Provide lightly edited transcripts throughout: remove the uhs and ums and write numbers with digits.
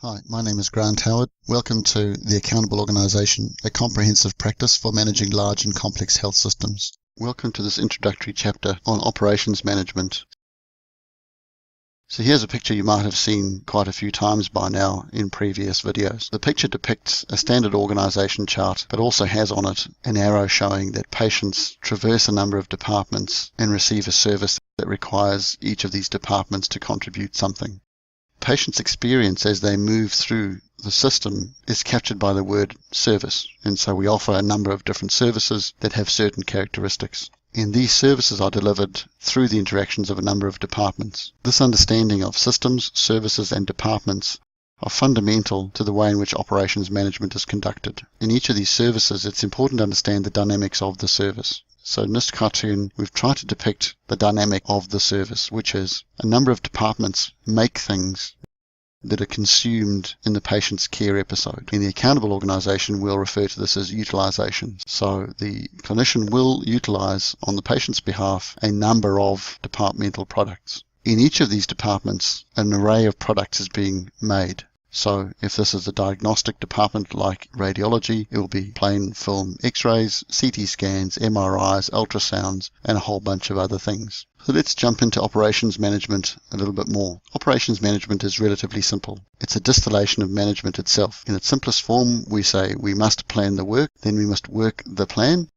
Hi, my name is Grant Howard. Welcome to The Accountable Organisation, a comprehensive practice for managing large and complex health systems. Welcome to this introductory chapter on operations management. So here's a picture you might have seen quite a few times by now in previous videos. The picture depicts a standard organisation chart, but also has on it an arrow showing that patients traverse a number of departments and receive a service that requires each of these departments to contribute something. Patients' experience as they move through the system is captured by the word service, and so we offer a number of different services that have certain characteristics. And these services are delivered through the interactions of a number of departments. This understanding of systems, services, and departments are fundamental to the way in which operations management is conducted. In each of these services, it's important to understand the dynamics of the service. So in this cartoon, we've tried to depict the dynamic of the service, which is a number of departments make things that are consumed in the patient's care episode. In the accountable organisation, we'll refer to this as utilisation. So the clinician will utilise, on the patient's behalf, a number of departmental products. In each of these departments, an array of products is being made. So if this is a diagnostic department like radiology, it will be plain film X-rays, CT scans, MRIs, ultrasounds, and a whole bunch of other things. So let's jump into operations management a little bit more. Operations management is relatively simple. It's a distillation of management itself. In its simplest form, we say we must plan the work, then we must work the plan,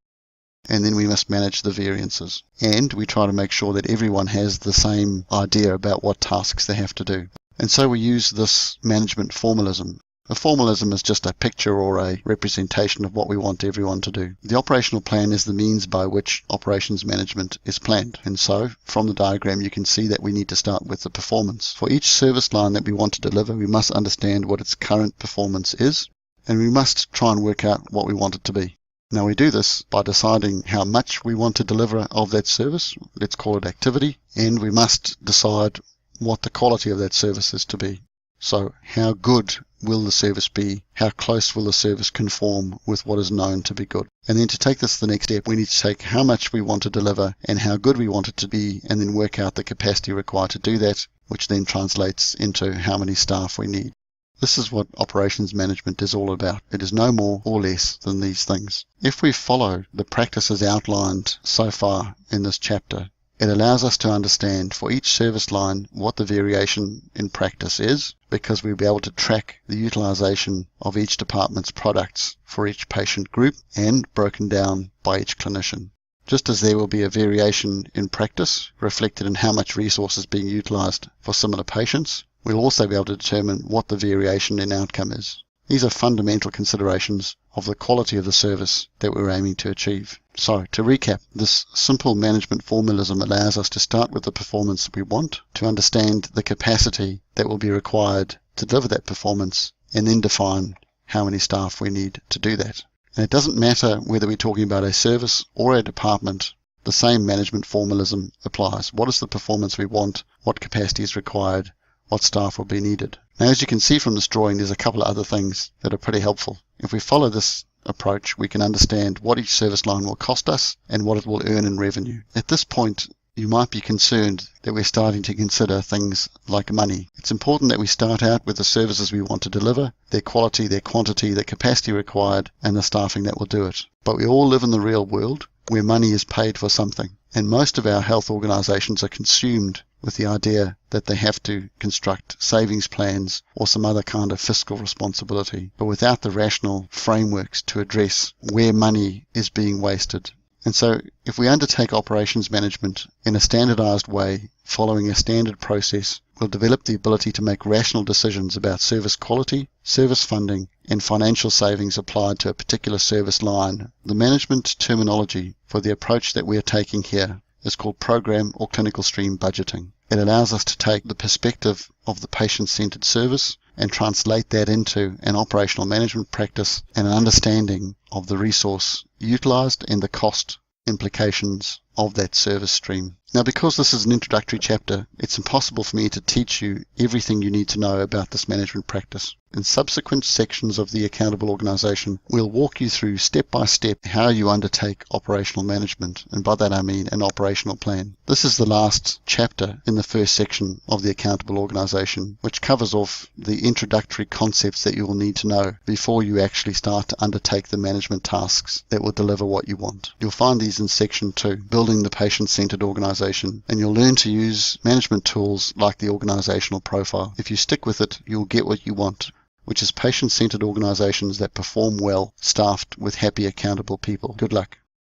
and then we must manage the variances. And we try to make sure that everyone has the same idea about what tasks they have to do. And so we use this management formalism. A formalism is just a picture or a representation of what we want everyone to do. The operational plan is the means by which operations management is planned. And so, from the diagram, you can see that we need to start with the performance. For each service line that we want to deliver, we must understand what its current performance is, and we must try and work out what we want it to be. Now we do this by deciding how much we want to deliver of that service, let's call it activity, and we must decide what the quality of that service is to be. So how good will the service be? How close will the service conform with what is known to be good? And then to take this to the next step, we need to take how much we want to deliver and how good we want it to be, and then work out the capacity required to do that, which then translates into how many staff we need. This is what operations management is all about. It is no more or less than these things. If we follow the practices outlined so far in this chapter, it allows us to understand for each service line what the variation in practice is, because we'll be able to track the utilisation of each department's products for each patient group and broken down by each clinician. Just as there will be a variation in practice reflected in how much resource is being utilised for similar patients, we'll also be able to determine what the variation in outcome is. These are fundamental considerations of the quality of the service that we're aiming to achieve. So, to recap, this simple management formalism allows us to start with the performance we want, to understand the capacity that will be required to deliver that performance, and then define how many staff we need to do that. And it doesn't matter whether we're talking about a service or a department, the same management formalism applies. What is the performance we want? What capacity is required? What staff will be needed? Now, as you can see from this drawing, there's a couple of other things that are pretty helpful. If we follow this approach, we can understand what each service line will cost us and what it will earn in revenue. At this point, you might be concerned that we're starting to consider things like money. It's important that we start out with the services we want to deliver, their quality, their quantity, the capacity required, and the staffing that will do it. But we all live in the real world where money is paid for something, and most of our health organisations are consumed with the idea that they have to construct savings plans or some other kind of fiscal responsibility, but without the rational frameworks to address where money is being wasted. And so if we undertake operations management in a standardized way, following a standard process, we'll develop the ability to make rational decisions about service quality, service funding, and financial savings applied to a particular service line. The management terminology for the approach that we are taking here is called program or clinical stream budgeting. It allows us to take the perspective of the patient-centered service and translate that into an operational management practice and an understanding of the resource utilized and the cost implications of that service stream. Now, because this is an introductory chapter, it's impossible for me to teach you everything you need to know about this management practice. In subsequent sections of the Accountable Organization, we'll walk you through step by step how you undertake operational management, and by that I mean an operational plan. This is the last chapter in the first section of the Accountable Organization, which covers off the introductory concepts that you will need to know before you actually start to undertake the management tasks that will deliver what you want. You'll find these in section 2, Building the Patient-Centered Organization, and you'll learn to use management tools like the organizational profile. If you stick with it, you'll get what you want, which is patient-centered organizations that perform well, staffed with happy, accountable people. Good luck.